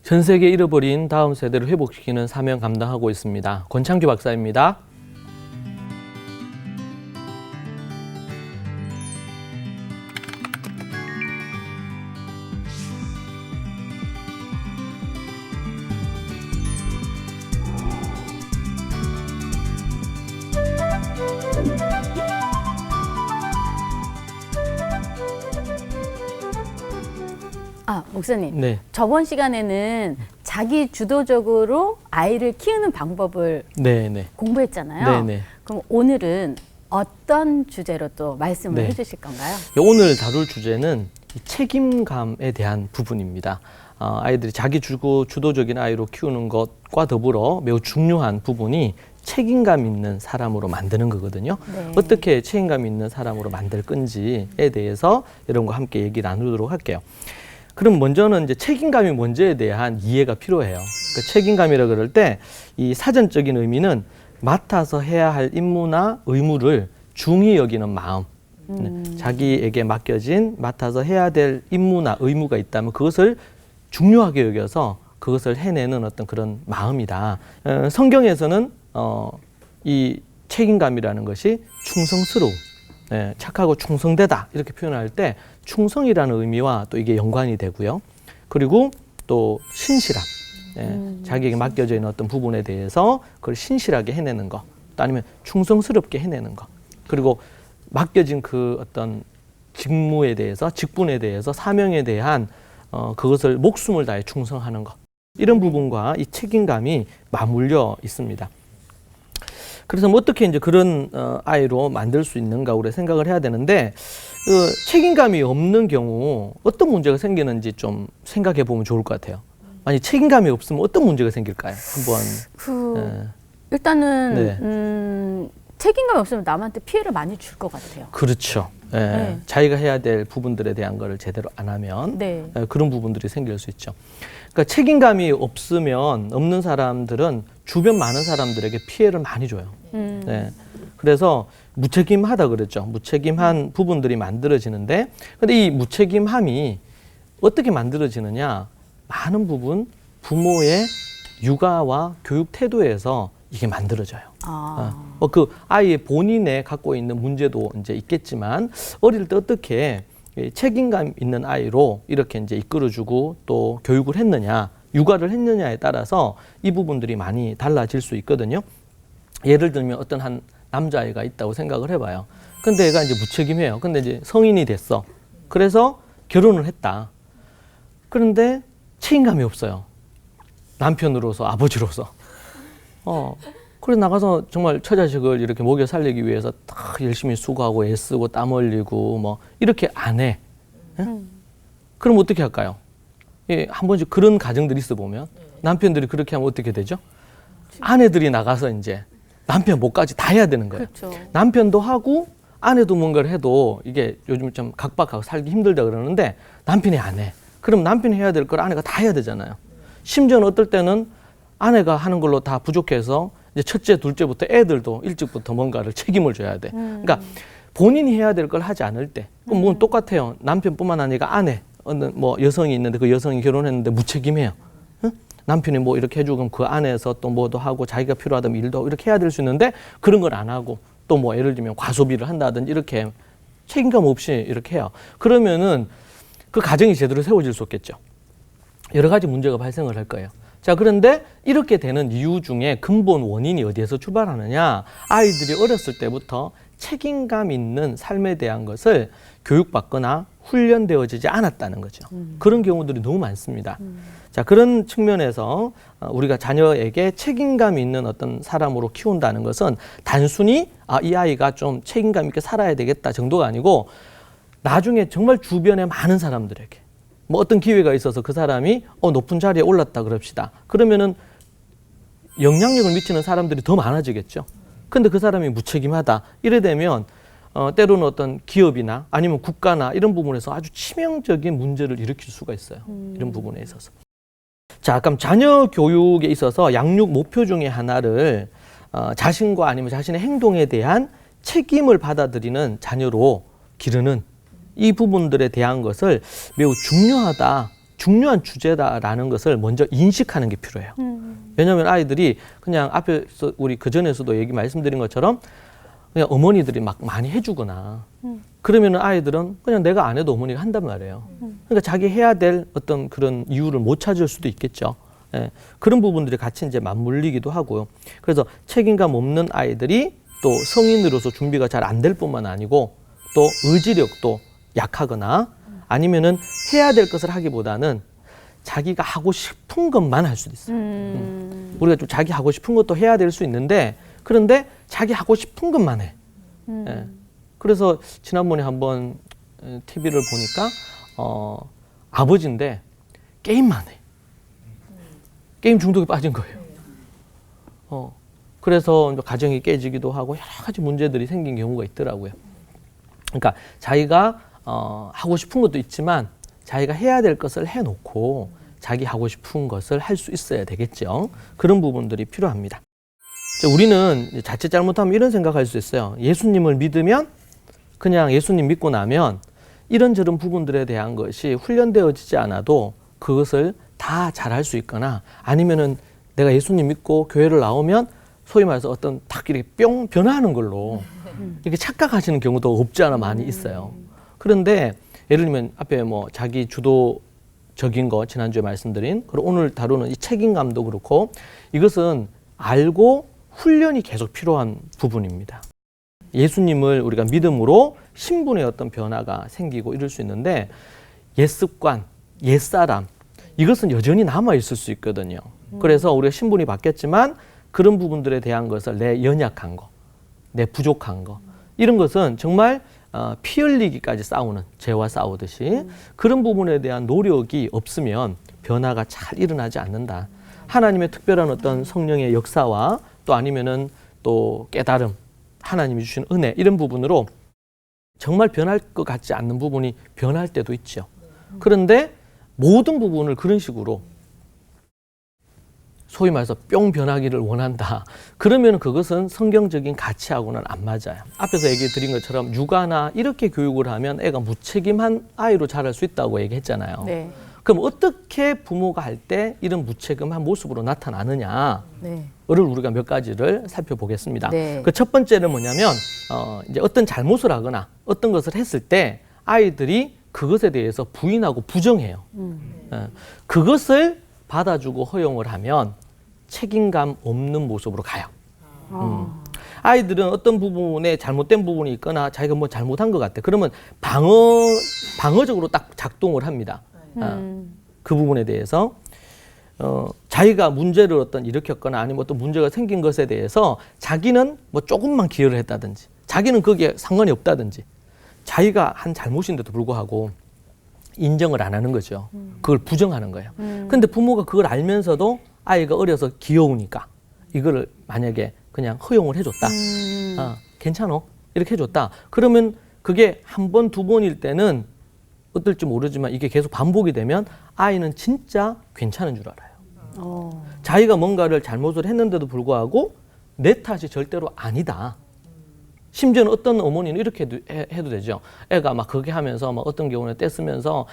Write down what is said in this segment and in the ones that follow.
전 세계 잃어버린 다음 세대를 회복시키는 사명 감당하고 있습니다. 권창규 박사입니다. 목사님. 네. 저번 시간에는 자기 주도적으로 아이를 키우는 방법을 공부했잖아요. 네네. 그럼 오늘은 어떤 주제로 또 말씀을 해주실 건가요? 오늘 다룰 주제는 책임감에 대한 부분입니다. 아이들이 자기 주도적인 아이로 키우는 것과 더불어 매우 중요한 부분이 책임감 있는 사람으로 만드는 거거든요. 네. 어떻게 책임감 있는 사람으로 만들 건지에 대해서 여러분과 함께 얘기 나누도록 할게요. 그럼 먼저는 이제 책임감이 뭔지에 대한 이해가 필요해요. 그러니까 책임감이라 그럴 때 이 사전적인 의미는 맡아서 해야 할 임무나 의무를 중히 여기는 마음. 자기에게 맡겨진 맡아서 해야 될 임무나 의무가 있다면 그것을 중요하게 여겨서 그것을 해내는 어떤 그런 마음이다. 성경에서는 이 책임감이라는 것이 충성스러움, 착하고 충성되다 이렇게 표현할 때 충성이라는 의미와 또 이게 연관이 되고요. 그리고 또 신실함, 자기에게 맡겨져 있는 어떤 부분에 대해서 그걸 신실하게 해내는 것, 또 아니면 충성스럽게 해내는 것, 그리고 맡겨진 그 어떤 직무에 대해서, 직분에 대해서, 사명에 대한 그것을 목숨을 다해 충성하는 것, 이런 부분과 이 책임감이 맞물려 있습니다. 그래서 뭐 어떻게 이제 그런 아이로 만들 수 있는가 우리가 생각을 해야 되는데, 그 책임감이 없는 경우 어떤 문제가 생기는지 좀 생각해 보면 좋을 것 같아요. 아니 책임감이 없으면 어떤 문제가 생길까요? 한번 일단은 책임감이 없으면 남한테 피해를 많이 줄 것 같아요. 그렇죠. 자기가 해야 될 부분들에 대한 거를 제대로 안 하면 그런 부분들이 생길 수 있죠. 그러니까 책임감이 없는 사람들은 주변 많은 사람들에게 피해를 많이 줘요. 그래서 무책임하다 그랬죠. 무책임한 부분들이 만들어지는데, 근데 이 무책임함이 어떻게 만들어지느냐? 많은 부분 부모의 육아와 교육 태도에서 이게 만들어져요. 그 아이의 본인에 갖고 있는 문제도 이제 있겠지만, 어릴 때 어떻게 책임감 있는 아이로 이렇게 이제 이끌어주고 또 교육을 했느냐, 육아를 했느냐에 따라서 이 부분들이 많이 달라질 수 있거든요. 예를 들면 어떤 한 남자아이가 있다고 생각을 해봐요. 근데 얘가 이제 무책임해요. 근데 이제 성인이 됐어. 그래서 결혼을 했다. 그런데 책임감이 없어요. 남편으로서, 아버지로서. 그래 나가서 정말 처자식을 이렇게 먹여 살리기 위해서 다 열심히 수고하고 애쓰고 땀 흘리고 뭐 이렇게 안 해. 그럼 어떻게 할까요? 한 번씩 그런 가정들이 있어 보면 남편들이 그렇게 하면 어떻게 되죠? 아내들이 나가서 이제 남편 몫까지 다 해야 되는 거예요. 그렇죠. 남편도 하고 아내도 뭔가를 해도 이게 요즘 좀 각박하고 살기 힘들다 그러는데 남편이 안 해. 그럼 남편이 해야 될 걸 아내가 다 해야 되잖아요. 심지어는 어떨 때는 아내가 하는 걸로 다 부족해서 이제 첫째, 둘째부터 애들도 일찍부터 뭔가를 책임을 져야 돼. 그러니까 본인이 해야 될 걸 하지 않을 때, 그럼 뭐 똑같아요. 남편뿐만 아니라 아내, 뭐 여성이 있는데 그 여성이 결혼했는데 무책임해요. 남편이 뭐 이렇게 해주고 그 안에서 또 뭐도 하고 자기가 필요하다면 일도 하고 이렇게 해야 될 수 있는데 그런 걸 안 하고 또 뭐 예를 들면 과소비를 한다든지 이렇게 책임감 없이 이렇게 해요. 그러면은 그 가정이 제대로 세워질 수 없겠죠. 여러 가지 문제가 발생을 할 거예요. 자, 그런데 이렇게 되는 이유 중에 근본 원인이 어디에서 출발하느냐? 아이들이 어렸을 때부터 책임감 있는 삶에 대한 것을 교육받거나 훈련되어지지 않았다는 거죠. 그런 경우들이 너무 많습니다. 자, 그런 측면에서 우리가 자녀에게 책임감 있는 어떤 사람으로 키운다는 것은 단순히 이 아이가 좀 책임감 있게 살아야 되겠다 정도가 아니고 나중에 정말 주변에 많은 사람들에게 뭐 어떤 기회가 있어서 그 사람이 높은 자리에 올랐다 그럽시다. 그러면은 영향력을 미치는 사람들이 더 많아지겠죠. 근데 그 사람이 무책임하다. 이래 되면 때로는 어떤 기업이나 아니면 국가나 이런 부분에서 아주 치명적인 문제를 일으킬 수가 있어요. 이런 부분에 있어서. 자, 그럼 자녀 교육에 있어서 양육 목표 중에 하나를 자신과 아니면 자신의 행동에 대한 책임을 받아들이는 자녀로 기르는 이 부분들에 대한 것을 매우 중요하다 중요한 주제다라는 것을 먼저 인식하는 게 필요해요. 왜냐하면 아이들이 그냥 앞에서 우리 그전에서도 말씀드린 것처럼 그냥 어머니들이 막 많이 해주거나 그러면은 아이들은 그냥 내가 안 해도 어머니가 한단 말이에요. 그러니까 자기 해야 될 어떤 그런 이유를 못 찾을 수도 있겠죠. 예, 그런 부분들이 같이 이제 맞물리기도 하고요. 그래서 책임감 없는 아이들이 또 성인으로서 준비가 잘 안 될 뿐만 아니고 또 의지력도 약하거나 아니면은 해야 될 것을 하기보다는 자기가 하고 싶은 것만 할 수도 있어요. 우리가 좀 자기 하고 싶은 것도 해야 될 수 있는데 그런데 자기 하고 싶은 것만 해. 예. 그래서 지난번에 한번 TV를 보니까 아버지인데 게임만 해. 게임 중독에 빠진 거예요. 그래서 가정이 깨지기도 하고 여러 가지 문제들이 생긴 경우가 있더라고요. 그러니까 자기가 하고 싶은 것도 있지만 자기가 해야 될 것을 해놓고 자기 하고 싶은 것을 할 수 있어야 되겠죠. 그런 부분들이 필요합니다. 우리는 자칫 잘못하면 이런 생각할 수 있어요. 예수님을 믿으면 그냥 예수님 믿고 나면 이런저런 부분들에 대한 것이 훈련되어지지 않아도 그것을 다 잘할 수 있거나 아니면은 내가 예수님 믿고 교회를 나오면 소위 말해서 어떤 딱 이렇게 뿅 변화하는 걸로 이렇게 착각하시는 경우도 없지 않아 많이 있어요. 그런데 예를 들면 앞에 뭐 자기 주도적인 거 지난주에 말씀드린 그리고 오늘 다루는 이 책임감도 그렇고 이것은 알고 훈련이 계속 필요한 부분입니다. 예수님을 우리가 믿음으로 신분의 어떤 변화가 생기고 이럴 수 있는데 옛 습관, 옛 사람 이것은 여전히 남아 있을 수 있거든요. 그래서 우리가 신분이 바뀌었지만 그런 부분들에 대한 것을 내 연약한 거, 내 부족한 거 이런 것은 정말 피 흘리기까지 싸우는 죄와 싸우듯이 그런 부분에 대한 노력이 없으면 변화가 잘 일어나지 않는다. 하나님의 특별한 어떤 성령의 역사와 또 아니면은 또 깨달음, 하나님이 주신 은혜 이런 부분으로 정말 변할 것 같지 않는 부분이 변할 때도 있죠. 그런데 모든 부분을 그런 식으로 소위 말해서 뿅 변하기를 원한다. 그러면 그것은 성경적인 가치하고는 안 맞아요. 앞에서 얘기 드린 것처럼 육아나 이렇게 교육을 하면 애가 무책임한 아이로 자랄 수 있다고 얘기했잖아요. 네. 그럼 어떻게 부모가 할 때 이런 무책임한 모습으로 나타나느냐를 네. 우리가 몇 가지를 살펴보겠습니다. 네. 그 첫 번째는 뭐냐면 이제 어떤 잘못을 하거나 어떤 것을 했을 때 아이들이 그것에 대해서 부인하고 부정해요. 그것을 받아주고 허용을 하면 책임감 없는 모습으로 가요. 아이들은 어떤 부분에 잘못된 부분이 있거나 자기가 뭐 잘못한 것 같아. 그러면 방어적으로 딱 작동을 합니다. 그 부분에 대해서 자기가 문제를 어떤 일으켰거나 아니면 어떤 문제가 생긴 것에 대해서 자기는 뭐 조금만 기여를 했다든지 자기는 거기에 상관이 없다든지 자기가 한 잘못인데도 불구하고 인정을 안 하는 거죠. 그걸 부정하는 거예요. 근데 부모가 그걸 알면서도 아이가 어려서 귀여우니까 이거를 만약에 그냥 허용을 해줬다. 괜찮아. 이렇게 해줬다. 그러면 그게 한 번, 두 번일 때는 어떨지 모르지만 이게 계속 반복이 되면 아이는 진짜 괜찮은 줄 알아요. 자기가 뭔가를 잘못을 했는데도 불구하고 내 탓이 절대로 아니다. 심지어는 어떤 어머니는 이렇게 해도 되죠. 애가 막 그렇게 하면서 막 어떤 경우는 떼쓰면서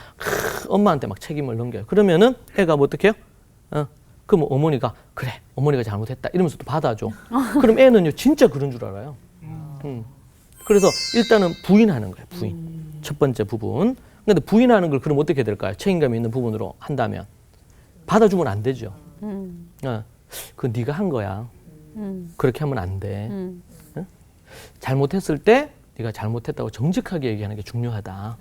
엄마한테 막 책임을 넘겨요. 그러면은 애가 뭐 어떻게 해요? 그럼 어머니가 그래 어머니가 잘못했다 이러면서 또 받아줘. 그럼 애는요 진짜 그런 줄 알아요. 그래서 일단은 부인하는 거예요. 부인. 첫 번째 부분. 근데 부인하는 걸 그럼 어떻게 될까요? 책임감 있는 부분으로 한다면 받아주면 안 되죠. 그 네가 한 거야. 그렇게 하면 안 돼. 잘못했을 때 네가 잘못했다고 정직하게 얘기하는 게 중요하다.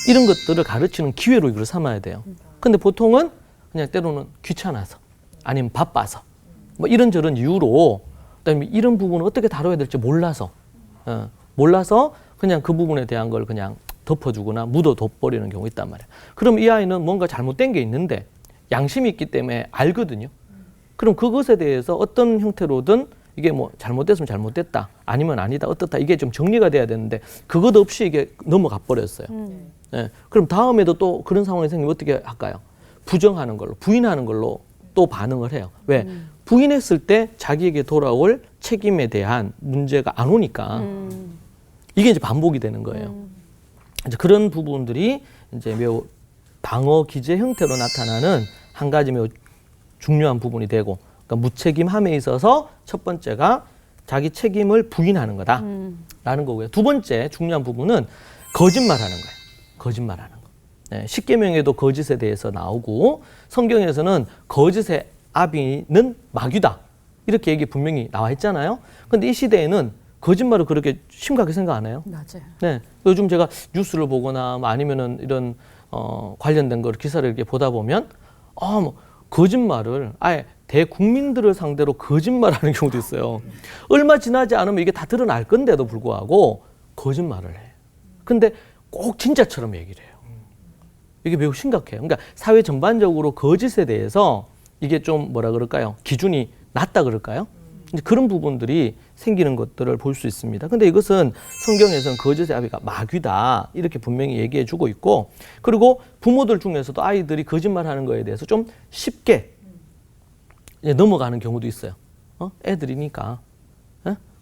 이런 것들을 가르치는 기회로 이걸 삼아야 돼요. 근데 보통은 그냥 때로는 귀찮아서 아니면 바빠서 뭐 이런저런 이유로 그다음에 이런 부분을 어떻게 다뤄야 될지 몰라서 그냥 그 부분에 대한 걸 그냥 덮어주거나 묻어둬버리는 경우 있단 말이에요. 그럼 이 아이는 뭔가 잘못된 게 있는데 양심이 있기 때문에 알거든요. 그럼 그것에 대해서 어떤 형태로든 이게 뭐 잘못됐으면 잘못됐다 아니면 아니다 어떻다 이게 좀 정리가 돼야 되는데 그것 없이 이게 넘어가 버렸어요. 그럼 다음에도 또 그런 상황이 생기면 어떻게 할까요? 부정하는 걸로 부인하는 걸로 또 반응을 해요. 왜? 부인했을 때 자기에게 돌아올 책임에 대한 문제가 안 오니까 이게 이제 반복이 되는 거예요. 이제 그런 부분들이 이제 매우 방어 기제 형태로 나타나는 한 가지 매우 중요한 부분이 되고, 그러니까 무책임함에 있어서 첫 번째가 자기 책임을 부인하는 거다라는 거고요. 두 번째 중요한 부분은 거짓말하는 거예요. 거짓말하는 거. 네, 십계명에도 거짓에 대해서 나오고 성경에서는 거짓의 아비는 마귀다 이렇게 얘기 분명히 나와 있잖아요. 근데 이 시대에는 거짓말을 그렇게 심각하게 생각 안 해요. 맞아요. 네, 요즘 제가 뉴스를 보거나 뭐 아니면은 이런 관련된 걸 기사를 이렇게 보다 보면 뭐 거짓말을 아예 대국민들을 상대로 거짓말하는 경우도 있어요. 얼마 지나지 않으면 이게 다 드러날 건데도 불구하고 거짓말을 해. 근데 꼭 진짜처럼 얘기를 해요. 이게 매우 심각해요. 그러니까 사회 전반적으로 거짓에 대해서 이게 좀 뭐라 그럴까요? 기준이 낮다 그럴까요? 이제 그런 부분들이 생기는 것들을 볼 수 있습니다. 근데 이것은 성경에서는 거짓의 아비가 마귀다 이렇게 분명히 얘기해 주고 있고, 그리고 부모들 중에서도 아이들이 거짓말하는 거에 대해서 좀 쉽게 이제 넘어가는 경우도 있어요. 애들이니까.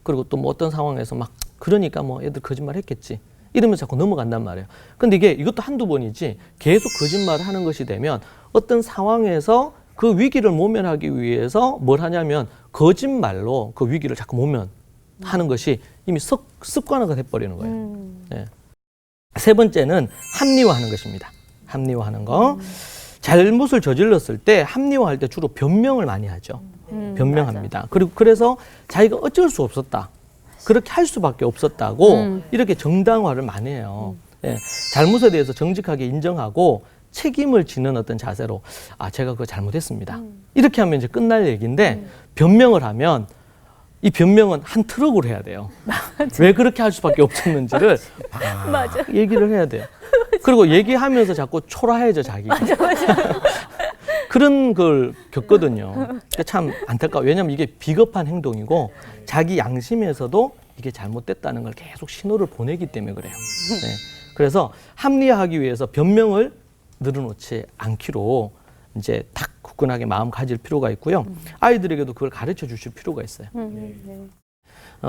그리고 또 뭐 어떤 상황에서 막 그러니까 뭐 애들 거짓말 했겠지 이러면서 자꾸 넘어간단 말이에요. 근데 이것도 한두 번이지 계속 거짓말을 하는 것이 되면 어떤 상황에서 그 위기를 모면하기 위해서 뭘 하냐면 거짓말로 그 위기를 자꾸 모면하는 것이 이미 습관화가 돼버리는 거예요. 네. 세 번째는 합리화하는 것입니다. 합리화하는 거. 잘못을 저질렀을 때 합리화할 때 주로 변명을 많이 하죠. 변명합니다. 그리고 그래서 자기가 어쩔 수 없었다. 그렇게 할 수밖에 없었다고 이렇게 정당화를 많이 해요. 네. 잘못에 대해서 정직하게 인정하고 책임을 지는 어떤 자세로 제가 그거 잘못했습니다. 이렇게 하면 이제 끝날 얘기인데 변명을 하면 이 변명은 한 트럭으로 해야 돼요. 왜 그렇게 할 수밖에 없었는지를 맞아. 얘기를 해야 돼요. 그리고 얘기하면서 자꾸 초라해져 자기가. 그런 걸 겪거든요. 그러니까 참 안타까워요. 왜냐하면 이게 비겁한 행동이고 자기 양심에서도 이게 잘못됐다는 걸 계속 신호를 보내기 때문에 그래요. 네. 그래서 합리화하기 위해서 변명을 늘어놓지 않기로 이제 딱 굳건하게 마음 가질 필요가 있고요. 아이들에게도 그걸 가르쳐 주실 필요가 있어요.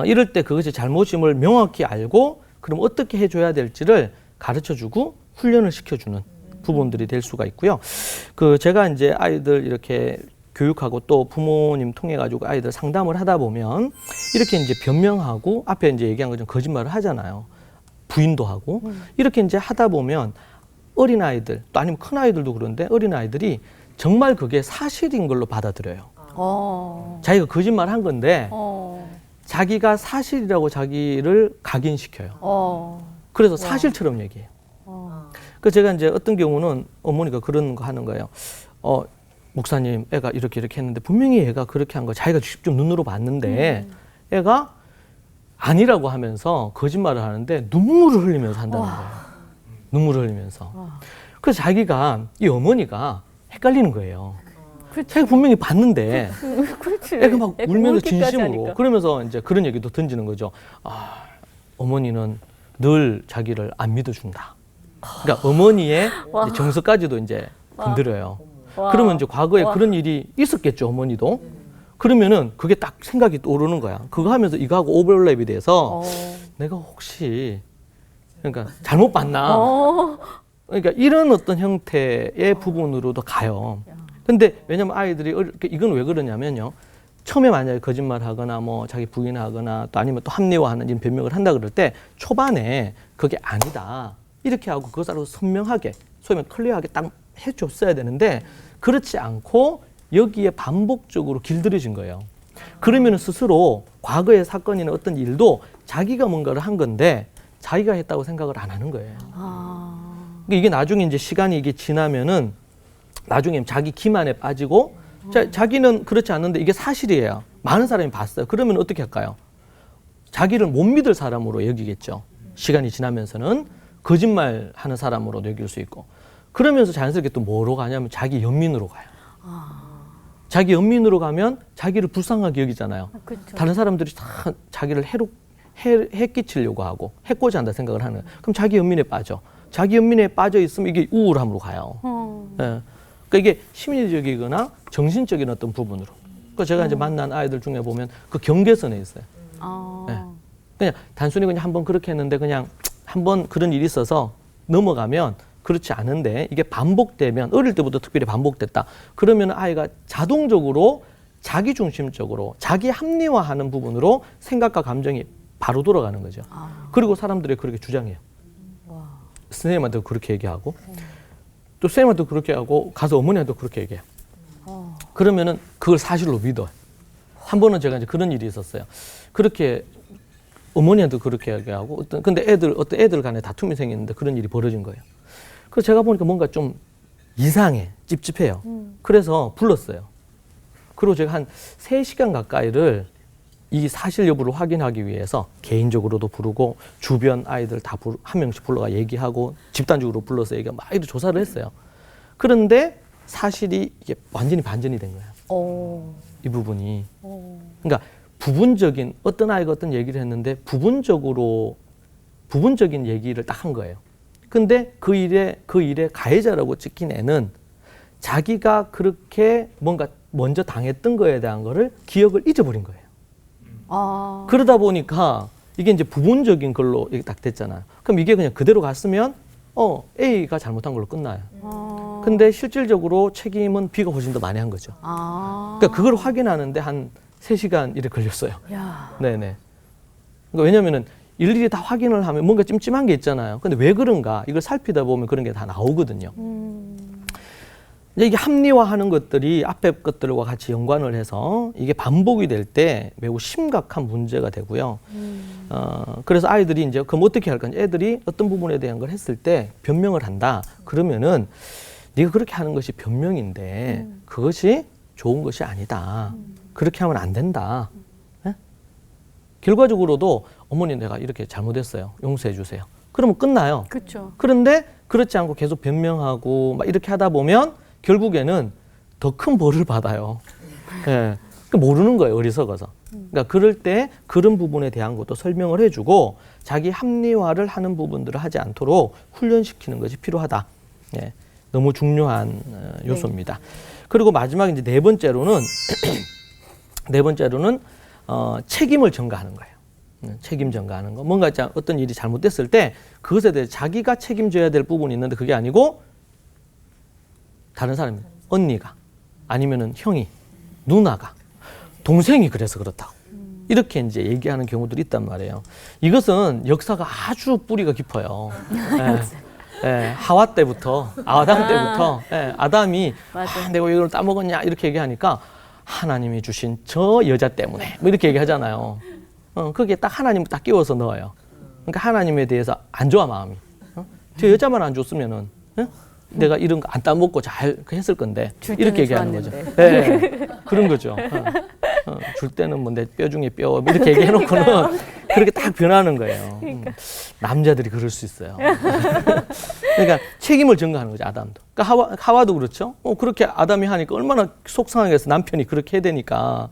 이럴 때 그것이 잘못임을 명확히 알고 그럼 어떻게 해줘야 될지를 가르쳐 주고 훈련을 시켜주는 부분들이 될 수가 있고요. 제가 이제 아이들 이렇게 교육하고 또 부모님 통해 가지고 아이들 상담을 하다 보면 이렇게 이제 변명하고 앞에 이제 얘기한 것처럼 거짓말을 하잖아요. 부인도 하고 이렇게 이제 하다 보면 어린 아이들 또 아니면 큰 아이들도 그런데 어린 아이들이 정말 그게 사실인 걸로 받아들여요. 자기가 거짓말한 건데 자기가 사실이라고 자기를 각인시켜요. 그래서 사실처럼 얘기해요. 그 제가 이제 어떤 경우는 어머니가 그런 거 하는 거예요. 목사님, 애가 이렇게 했는데 분명히 애가 그렇게 한 거 자기가 직접 눈으로 봤는데 애가 아니라고 하면서 거짓말을 하는데 눈물을 흘리면서 한다는 거예요. 눈물을 흘리면서. 그래서 자기가 이 어머니가 헷갈리는 거예요. 자기가 분명히 봤는데 애가 막 울면서 진심으로 그러면서 이제 그런 얘기도 던지는 거죠. 어머니는 늘 자기를 안 믿어준다. 그러니까 어머니의 이제 정서까지도 이제 건드려요. 그러면 이제 과거에 그런 일이 있었겠죠, 어머니도. 그러면은 그게 딱 생각이 떠오르는 거야. 그거 하면서 이거하고 오버랩이 돼서 내가 혹시 그러니까 잘못 봤나? 그러니까 이런 어떤 형태의 부분으로도 가요. 근데 왜냐면 아이들이 이건 왜 그러냐면요. 처음에 만약에 거짓말하거나 뭐 자기 부인하거나 또 아니면 또 합리화하는 이런 변명을 한다 그럴 때 초반에 그게 아니다. 이렇게 하고 그것을 선명하게 소위 말해 클리어하게 딱 해줬어야 되는데 그렇지 않고 여기에 반복적으로 길들여진 거예요. 그러면 스스로 과거의 사건이나 어떤 일도 자기가 뭔가를 한 건데 자기가 했다고 생각을 안 하는 거예요. 그러니까 이게 나중에 이제 시간이 이게 지나면은 나중에 자기 기만에 빠지고 자기는 그렇지 않는데 이게 사실이에요. 많은 사람이 봤어요. 그러면 어떻게 할까요? 자기를 못 믿을 사람으로 여기겠죠. 시간이 지나면서는 거짓말하는 사람으로 여길 수 있고 그러면서 자연스럽게 또 뭐로 가냐면 자기 연민으로 가요. 자기 연민으로 가면 자기를 불쌍하게 여기잖아요. 그렇죠. 다른 사람들이 다 자기를 해 끼치려고 하고 해코지 한다 생각을 하는 거예요. 그럼 자기 연민에 빠져. 자기 연민에 빠져 있으면 이게 우울함으로 가요. 예. 그러니까 이게 심리적이거나 정신적인 어떤 부분으로. 그러니까 제가 이제 만난 아이들 중에 보면 그 경계선에 있어요. 예. 그냥 단순히 그냥 한번 그렇게 했는데 그냥 한번 그런 일이 있어서 넘어가면 그렇지 않은데 이게 반복되면 어릴 때부터 특별히 반복됐다. 그러면 아이가 자동적으로 자기중심적으로 자기 합리화하는 부분으로 생각과 감정이 바로 돌아가는 거죠. 그리고 사람들이 그렇게 주장해요. 선생님한테도 그렇게 얘기하고 또 선생님한테도 그렇게 하고 가서 어머니한테도 그렇게 얘기해요. 그러면은 그걸 사실로 믿어요. 한 번은 제가 이제 그런 일이 있었어요. 그렇게 어머니한테도 그렇게 얘기하고 근데 어떤 애들 간에 다툼이 생기는데 그런 일이 벌어진 거예요. 그래서 제가 보니까 뭔가 좀 이상해, 찝찝해요. 그래서 불렀어요. 그리고 제가 한 3시간 가까이를 이 사실 여부를 확인하기 위해서 개인적으로도 부르고 주변 아이들 다 한 명씩 불러가 얘기하고 집단적으로 불러서 얘기하고 막 이렇게 조사를 했어요. 그런데 사실이 이게 완전히 반전이 된 거예요. 이 부분이. 그러니까 부분적인 어떤 아이가 어떤 얘기를 했는데 부분적인 얘기를 딱 한 거예요. 근데 그 일에 가해자라고 찍힌 애는 자기가 그렇게 뭔가 먼저 당했던 거에 대한 거를 기억을 잊어버린 거예요. 그러다 보니까 이게 이제 부분적인 걸로 이게 딱 됐잖아요. 그럼 이게 그냥 그대로 갔으면 A가 잘못한 걸로 끝나요. 근데 실질적으로 책임은 B가 훨씬 더 많이 한 거죠. 그러니까 그걸 확인하는데 한 3시간 이렇게 걸렸어요. 네네. 그러니까 왜냐면은 일일이 다 확인을 하면 뭔가 찜찜한 게 있잖아요. 근데 왜 그런가? 이걸 살피다 보면 그런 게 다 나오거든요. 이게 합리화하는 것들이 앞에 것들과 같이 연관을 해서 이게 반복이 될 때 매우 심각한 문제가 되고요. 그래서 아이들이 이제 그럼 어떻게 할까? 애들이 어떤 부분에 대한 걸 했을 때 변명을 한다. 그러면은 네가 그렇게 하는 것이 변명인데 그것이 좋은 것이 아니다. 그렇게 하면 안 된다. 네? 결과적으로도 어머니 내가 이렇게 잘못했어요. 용서해 주세요. 그러면 끝나요. 그렇죠. 그런데 그렇지 않고 계속 변명하고 막 이렇게 하다 보면 결국에는 더 큰 벌을 받아요. 네. 모르는 거예요. 어리석어서. 그러니까 그럴 때 그런 부분에 대한 것도 설명을 해주고 자기 합리화를 하는 부분들을 하지 않도록 훈련시키는 것이 필요하다. 네. 너무 중요한 요소입니다. 그리고 마지막 이제 네 번째로는 책임을 전가하는 거예요. 책임 전가하는 거. 뭔가 어떤 일이 잘못됐을 때 그것에 대해 자기가 책임져야 될 부분이 있는데 그게 아니고 다른 사람이, 언니가, 아니면은 형이, 누나가, 동생이 그래서 그렇다고. 이렇게 이제 얘기하는 경우들이 있단 말이에요. 이것은 역사가 아주 뿌리가 깊어요. 하와 때부터, 아담 때부터, 아담이 내가 이걸 따먹었냐 이렇게 얘기하니까 하나님이 주신 저 여자 때문에 뭐 이렇게 얘기하잖아요. 거기에 딱 하나님을 딱 끼워서 넣어요. 그러니까 하나님에 대해서 안 좋아 마음이. 저 여자만 안 줬으면은 내가 이런 거 안 따먹고 잘 했을 건데 이렇게 얘기하는 거죠. 네, 그런 거죠. 줄 때는 뭐 내 뼈 중에 뼈 이렇게 얘기해놓고는 그렇게 딱 변하는 거예요. 남자들이 그럴 수 있어요. 그러니까 책임을 전가하는 거죠. 아담도. 그러니까 하와도 그렇죠. 그렇게 아담이 하니까 얼마나 속상하겠어. 남편이 그렇게 해야 되니까.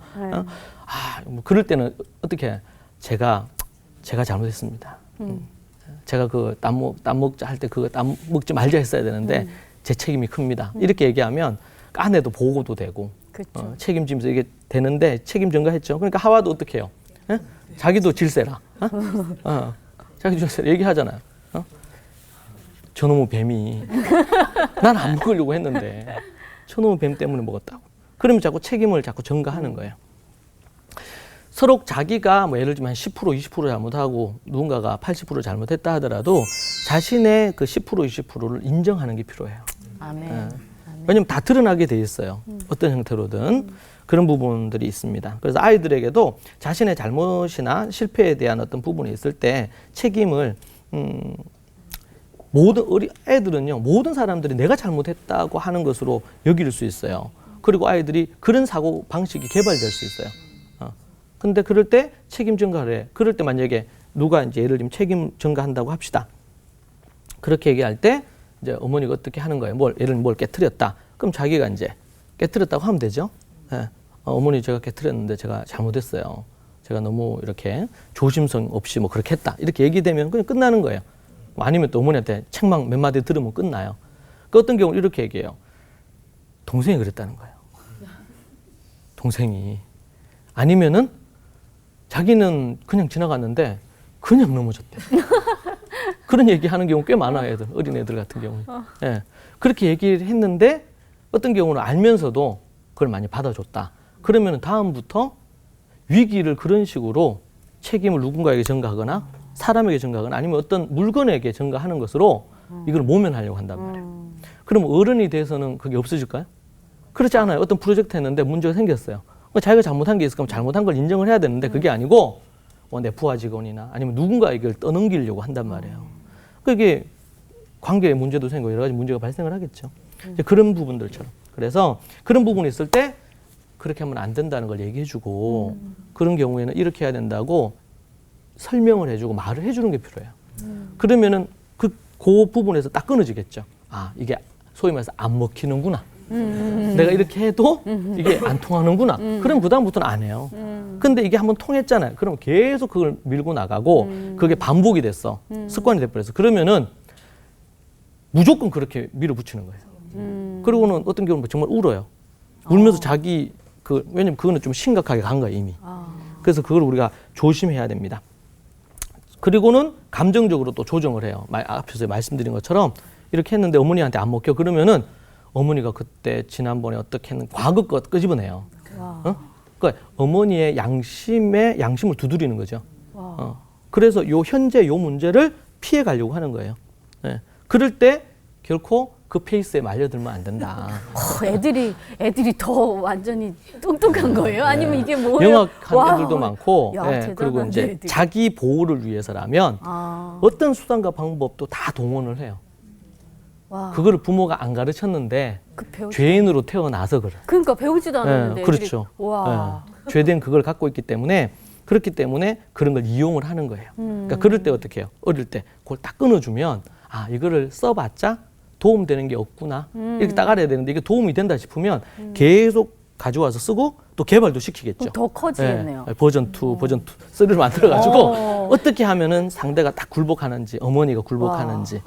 뭐 그럴 때는 어떻게 제가 잘못했습니다. 제가 그 땀 먹자 할 때 그거 땀 먹지 말자 했어야 되는데 제 책임이 큽니다. 이렇게 얘기하면 아내도 보고도 되고 책임지면서 이게 되는데 책임 전가했죠. 그러니까 하와도 어떻게 해요? 자기도 질세라. 자기 질세라 얘기하잖아요. 저놈의 뱀이 난 안 먹으려고 했는데 저놈의 뱀 때문에 먹었다고. 그러면 자꾸 책임을 자꾸 전가하는 거예요. 서로 자기가 뭐 예를 들면 10% 20% 잘못하고 누군가가 80% 잘못했다 하더라도 자신의 그 10% 20%를 인정하는 게 필요해요. 아멘. 왜냐면 다 드러나게 돼 있어요. 어떤 형태로든 그런 부분들이 있습니다. 그래서 아이들에게도 자신의 잘못이나 실패에 대한 어떤 부분이 있을 때 책임을 애들은요 모든 사람들이 내가 잘못했다고 하는 것으로 여길 수 있어요. 그리고 아이들이 그런 사고 방식이 개발될 수 있어요. 근데 그럴 때 책임 전가를 해. 그럴 때 만약에 누가 이제 예를 들면 책임 전가한다고 합시다. 그렇게 얘기할 때 이제 어머니가 어떻게 하는 거예요. 예를 들면 뭘 깨트렸다. 그럼 자기가 이제 깨트렸다고 하면 되죠. 어머니 제가 깨트렸는데 제가 잘못했어요. 제가 너무 이렇게 조심성 없이 뭐 그렇게 했다. 이렇게 얘기되면 그냥 끝나는 거예요. 아니면 또 어머니한테 책망 몇 마디 들으면 끝나요. 그 어떤 경우는 이렇게 얘기해요. 동생이 그랬다는 거예요. 동생이. 아니면은 자기는 그냥 지나갔는데 그냥 넘어졌대. 그런 얘기하는 경우 꽤 많아요, 애들, 어린 애들 같은 경우는. 예. 그렇게 얘기를 했는데 어떤 경우는 알면서도 그걸 많이 받아줬다. 그러면 다음부터 위기를 그런 식으로 책임을 누군가에게 전가하거나 사람에게 전가하거나 아니면 어떤 물건에게 전가하는 것으로 이걸 모면하려고 한단 말이에요. 그럼 어른이 돼서는 그게 없어질까요? 그렇지 않아요. 어떤 프로젝트 했는데 문제가 생겼어요. 자기가 잘못한 게 있을 거면 잘못한 걸 인정을 해야 되는데 그게 아니고 내 부하 직원이나 아니면 누군가에게 떠넘기려고 한단 말이에요. 그게 관계에 문제도 생기고 여러 가지 문제가 발생을 하겠죠. 이제 그런 부분들처럼. 그래서 그런 부분이 있을 때 그렇게 하면 안 된다는 걸 얘기해주고 그런 경우에는 이렇게 해야 된다고 설명을 해주고 말을 해주는 게 필요해요. 그러면은 그 부분에서 딱 끊어지겠죠. 아, 이게 소위 말해서 안 먹히는구나. 내가 이렇게 해도 이게 안 통하는구나. 그럼 그다음부터는 안 해요. 근데 이게 한번 통했잖아요. 그럼 계속 그걸 밀고 나가고 그게 반복이 됐어. 습관이 돼버렸어. 그러면은 무조건 그렇게 밀어붙이는 거예요. 그리고는 어떤 경우는 정말 울어요. 울면서 자기 왜냐면 그거는 좀 심각하게 간 거예요, 이미. 그래서 그걸 우리가 조심해야 됩니다. 그리고는 감정적으로 또 조정을 해요. 앞에서 말씀드린 것처럼 이렇게 했는데 어머니한테 안 먹혀. 그러면은 어머니가 그때 지난번에 어떻게 했는 과거 것 끄집어내요. 그러니까 어머니의 양심을 두드리는 거죠. 그래서 현재 요 문제를 피해 가려고 하는 거예요. 네. 그럴 때 결코 그 페이스에 말려들면 안 된다. 애들이 더 완전히 똑똑한 거예요? 아니면 이게 뭐예요? 명확한 애들도 많고, 야, 그리고 이제 애들이. 자기 보호를 위해서라면 어떤 수단과 방법도 다 동원을 해요. 그거를 부모가 안 가르쳤는데 죄인으로 태어나서 그래. 그러니까 배우지도 않았는데. 그렇죠. 죄된 그걸 갖고 있기 때문에 그렇기 때문에 그런 걸 이용을 하는 거예요. 그러니까 그럴 때 어떻게 해요? 어릴 때 그걸 딱 끊어주면 이거를 써봤자 도움되는 게 없구나. 이렇게 딱 알아야 되는데 이게 도움이 된다 싶으면 계속 가져와서 쓰고 또 개발도 시키겠죠. 더 커지겠네요. 버전 2, 버전 3를 만들어가지고 어떻게 하면은 상대가 딱 굴복하는지 어머니가 굴복하는지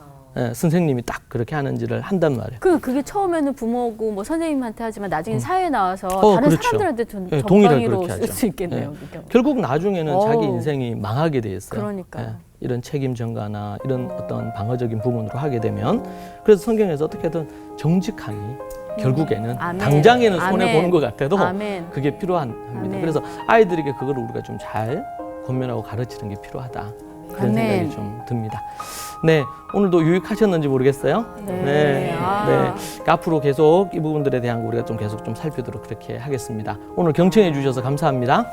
선생님이 딱 그렇게 하는지를 한단 말이에요. 그게 처음에는 부모고 뭐 선생님한테 하지만 나중에 사회에 나와서 다른 그렇죠. 사람들한테 동일하게 전방위로 그렇게 쓸 하죠. 수 있겠네요. 결국 나중에는 자기 인생이 망하게 돼 있어요. 그러니까요. 이런 책임 전가나 이런 어떤 방어적인 부분으로 하게 되면 그래서 성경에서 어떻게든 정직함이 결국에는 아멘. 당장에는 손해 아멘. 보는 것 같아도 아멘. 그게 필요합니다. 아멘. 그래서 아이들에게 그걸 우리가 좀 잘 권면하고 가르치는 게 필요하다. 그런 아멘. 생각이 좀 듭니다. 네, 오늘도 유익하셨는지 모르겠어요. 네. 앞으로 계속 이 부분들에 대한 거 우리가 좀 계속 좀 살피도록 그렇게 하겠습니다. 오늘 경청해 주셔서 감사합니다.